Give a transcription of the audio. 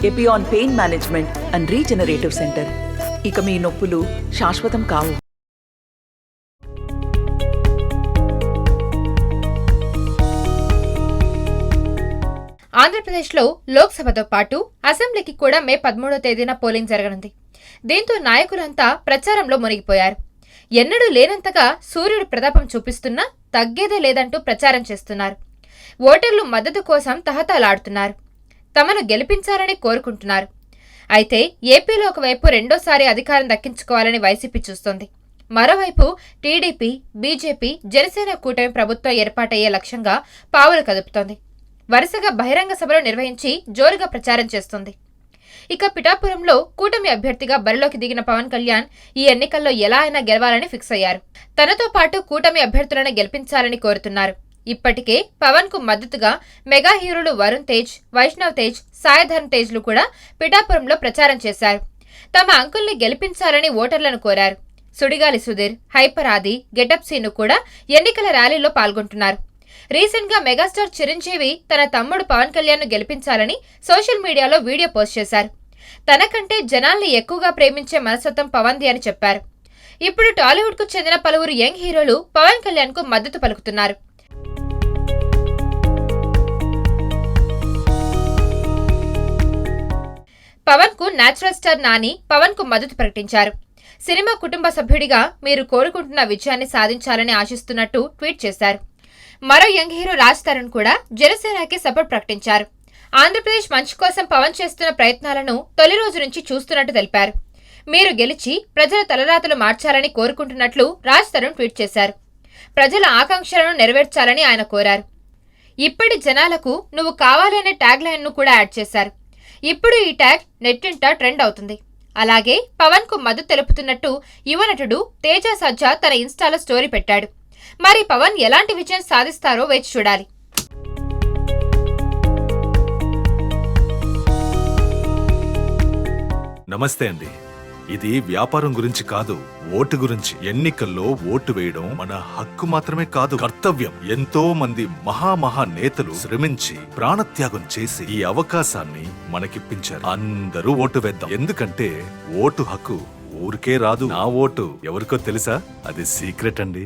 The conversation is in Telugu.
Epione pain management and regenerative centre. ఇక మీ నొప్పులు శాశ్వతం కావు. ఆంధ్రప్రదేశ్లో లోక్సభతో పాటు అసెంబ్లీకి కూడా మే 13వ తేదీన పోలింగ్ జరగనుంది. దీంతో నాయకులంతా ప్రచారంలో మునిగిపోయారు. ఎన్నడూ లేనంతగా సూర్యుడు ప్రతాపం చూపిస్తున్నా తగ్గేదే లేదంటూ ప్రచారం చేస్తున్నారు. ఓటర్లు మద్దతు కోసం తహతలాడుతున్నారు. తమను గెలిపించాలని కోరుకుంటున్నారు. అయితే ఏపీలో ఒకవైపు రెండోసారి అధికారం దక్కించుకోవాలని వైసీపీ చూస్తోంది. మరోవైపు టీడీపీ, బీజేపీ, జనసేన కూటమి ప్రభుత్వం ఏర్పాటయ్యే లక్ష్యంగా పావులు కదుపుతోంది. వరుసగా బహిరంగ సభలు నిర్వహించి జోరుగా ప్రచారం చేస్తుంది. ఇక పిఠాపురంలో కూటమి అభ్యర్థిగా బరిలోకి దిగిన పవన్ కళ్యాణ్ ఈ ఎన్నికల్లో ఎలా అయినా గెలవాలని ఫిక్స్ అయ్యారు. తనతో పాటు కూటమి అభ్యర్థులను గెలిపించాలని కోరుతున్నారు. ఇప్పటికే పవన్ కు మద్దతుగా మెగా హీరోలు వరుణ్ తేజ్, వైష్ణవ్ తేజ్, సాయిధరమ్ తేజ్లు కూడా పిఠాపురంలో ప్రచారం చేశారు. తమ అంకుల్ని గెలిపించాలని ఓటర్లను కోరారు. సుడిగాలి సుధీర్, హైపర్ ఆది, గెటప్ సీను కూడా ఎన్నికల ర్యాలీలో పాల్గొంటున్నారు. రీసెంట్ గా మెగాస్టార్ చిరంజీవి తన తమ్ముడు పవన్ కళ్యాణ్ ను గెలిపించాలని సోషల్ మీడియాలో వీడియో పోస్ట్ చేశారు. తనకంటే జనాల్ని ఎక్కువగా ప్రేమించే మనస్తత్వం పవన్ది అని చెప్పారు. ఇప్పుడు టాలీవుడ్ కు చెందిన పలువురు యంగ్ హీరోలు పవన్ కళ్యాణ్ కు మద్దతు పలుకుతున్నారు. పవన్ కు నేచురల్ స్టార్ నాని పవన్ కు మద్దతు ప్రకటించారు. సినిమా కుటుంబ సభ్యుడిగా మీరు కోరుకుంటున్న విజయాన్ని సాధించాలని ఆశిస్తున్నట్టు ట్వీట్ చేశారు. మరో యంగ్ హీరో రాజ్ తరుణ్ కూడా జనసేనకి సపోర్ట్ ప్రకటించారు. ఆంధ్రప్రదేశ్ మంచి కోసం పవన్ చేస్తున్న ప్రయత్నాలను తొలి రోజు నుంచి చూస్తున్నట్టు తెలిపారు. మీరు గెలిచి ప్రజల తలరాతలు మార్చాలని కోరుకుంటున్నట్లు రాజ్ తరుణ్ ట్వీట్ చేశారు. ప్రజల ఆకాంక్షలను నెరవేర్చాలని ఆయన కోరారు. ఇప్పటి జనాలకు నువ్వు కావాలి అనే ట్యాగ్ లైన్ ను కూడా యాడ్ చేశారు. ఇప్పుడు ఈ ట్యాగ్ నెట్టింట ట్రెండ్ అవుతుంది. అలాగే పవన్ కు మద్దతు తెలుపుతున్నట్టు యువ నటుడు తేజ సజ్జా తన ఇన్స్టాలో స్టోరీ పెట్టాడు. మరి పవన్ ఎలాంటి విజయం సాధిస్తారో వేచి చూడాలి. నమస్తే అండి. ఇది వ్యాపారం గురించి కాదు, ఓటు గురించి. ఎన్నికల్లో ఓటు వేయడం మన హక్కు మాత్రమే కాదు, కర్తవ్యం. ఎంతో మంది మహా నేతలు శ్రమించి ప్రాణత్యాగం చేసి ఈ అవకాశాన్ని మనకిప్పించారు. అందరూ ఓటు వేద్దాం. ఎందుకంటే ఓటు హక్కు ఊరికే రాదు. నా ఓటు ఎవరికో తెలుసా? అది సీక్రెట్ అండి.